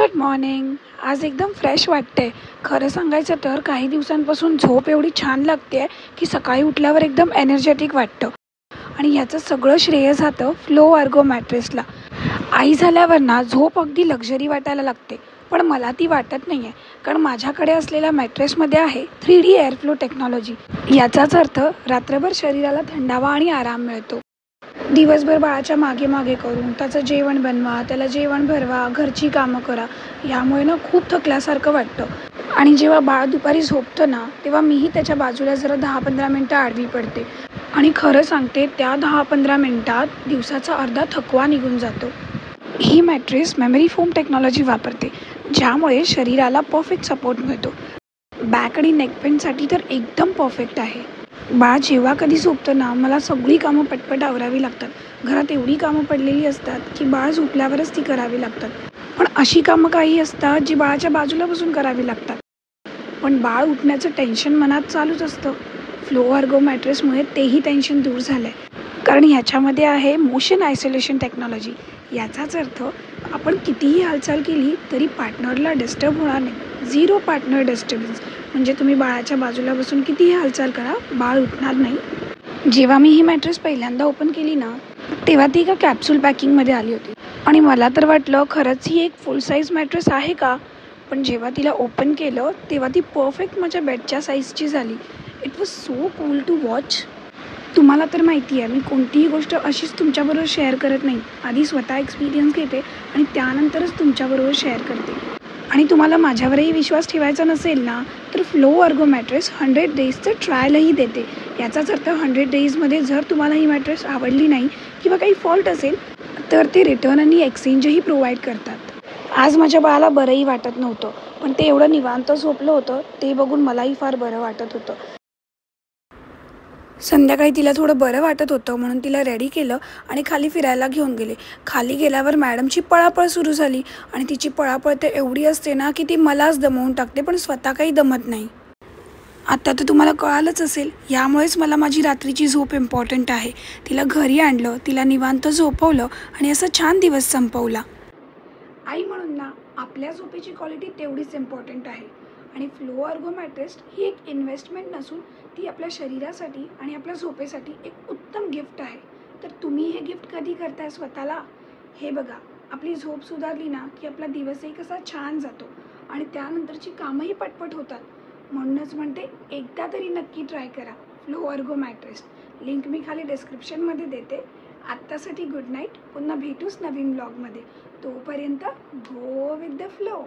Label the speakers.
Speaker 1: Good morning. आज एकदम fresh वाटते. खरं सांगायचं तर काही दिवसांपासून झोप एवढी छान लागते की सकाळी उठल्यावर एकदम एनर्जेटिक वाटतं. आणि ह्याचं सगळं श्रेय जातं फ्लो अर्गो मॅट्रेसला. आई झाल्यावर ना झोप अगदी लक्झरी वाटायला लागते, पण मला ती वाटत नाही आहे. कारण माझ्याकडे असलेल्या मॅट्रेसमध्ये आहे 3D एअरफ्लो टेक्नॉलॉजी. याचाच अर्थ रात्रभर शरीराला थंडावा आणि आराम मिळतो. दिवसभर बाळाच्या मागे मागे करून त्याचं जेवण बनवा, त्याला जेवण भरवा, घरची कामं करा, यामुळे ना खूप थकल्यासारखं वाटतं. आणि जेव्हा बाळ दुपारी झोपतं ना, तेव्हा मीही त्याच्या बाजूला जरा 10-15 मिनटं आडवी पडते. आणि खरं सांगते, त्या 10-15 मिनटात दिवसाचा अर्धा थकवा निघून जातो. ही मॅट्रेस मेमरी फोम टेक्नॉलॉजी वापरते, ज्यामुळे शरीराला परफेक्ट सपोर्ट मिळतो. बॅक आणि नेक पेनसाठी तर एकदम परफेक्ट आहे. बाळ जेव्हा कधी झोपतं ना, मला सगळी कामं पटपट आवरावी लागतात. घरात एवढी कामं पडलेली असतात की बाळ झोपल्यावरच ती करावी लागतात. पण अशी कामं काही असतात जी बाळाच्या बाजूला बसून करावी लागतात. पण बाळ उठण्याचं टेन्शन मनात चालूच असतं. फ्लो अर्गो मॅट्रेसमुळे तेही टेन्शन दूर झालं आहे. कारण ह्याच्यामध्ये आहे मोशन आयसोलेशन टेक्नॉलॉजी. याचाच अर्थ आपण कितीही हालचाल केली तरी पार्टनरला डिस्टर्ब होणार नाही. Zero partner disturbance. म्हणजे तुम्ही बाळाच्या बाजूला बसून कितीही हालचाल करा, बाळ उठणार नाही. जेव्हा मी ही मॅट्रेस पहिल्यांदा ओपन केली ना, तेव्हा ती एका कॅप्सूल पॅकिंगमध्ये आली होती. आणि मला तर वाटलं खरंच ही एक फुल साईज मॅट्रेस आहे का. पण जेव्हा तिला ओपन केलं तेव्हा ती परफेक्ट माझ्या बेडच्या साईजची झाली. It was so cool to watch. तुम्हाला तर माहिती आहे, मी कोणतीही गोष्ट अशीच तुमच्याबरोबर शेअर करत नाही. आधी स्वतः एक्सपिरियन्स घेते आणि त्यानंतरच तुमच्याबरोबर शेअर करते. आणि तुम्हाला माझ्यावरही विश्वास ठेवायचा नसेल ना, तर फ्लो अर्गो मॅट्रेस 100 डेजचं ट्रायलही देते. याचाच अर्थ 100 डेजमध्ये जर तुम्हाला ही मॅट्रेस आवडली नाही किंवा काही फॉल्ट असेल तर ते रिटर्न आणि एक्सचेंजही प्रोव्हाइड करतात. आज माझ्या बाळाला बरंही वाटत नव्हतं, पण ते एवढं निवांत झोपलं होतं ते बघून मलाही फार बरं वाटत होतं. संध्याकाळी तिला थोडं बरं वाटत होतं म्हणून तिला रेडी केलं आणि खाली फिरायला घेऊन गेले. खाली गेल्यावर मॅडमची पळापळ सुरू झाली आणि तिची पळापळ तर एवढी असते ना की ती मलाच दमवून टाकते, पण स्वतः काही दमत नाही. आता तर तुम्हाला कळालंच असेल, यामुळेच मला माझी रात्रीची झोप इम्पॉर्टंट आहे. तिला घरी आणलं, तिला निवांत झोपवलं आणि असा छान दिवस संपवला. आई म्हणून ना आपल्या झोपेची क्वालिटी तेवढीच इम्पॉर्टंट आहे. आणि फ्लो अर्गो मॅट्रेस ही एक इन्व्हेस्टमेंट नसून ती आपल्या शरीरासाठी आणि आपल्या झोपेसाठी एक उत्तम गिफ्ट आहे. तर तुम्ही हे गिफ्ट कधी करताय स्वतःला? हे बघा, आपली झोप सुधारली ना की आपला दिवसही कसा छान जातो आणि त्यानंतरची कामंही पटपट होतात. म्हणूनच म्हणते, एकदा तरी नक्की ट्राय करा फ्लो अर्गो मॅट्रेस. लिंक मी खाली डिस्क्रिप्शनमध्ये देते. आत्तासाठी गुड नाईट. पुन्हा भेटूच नवीन ब्लॉगमध्ये. तोपर्यंत गो विथ द फ्लो.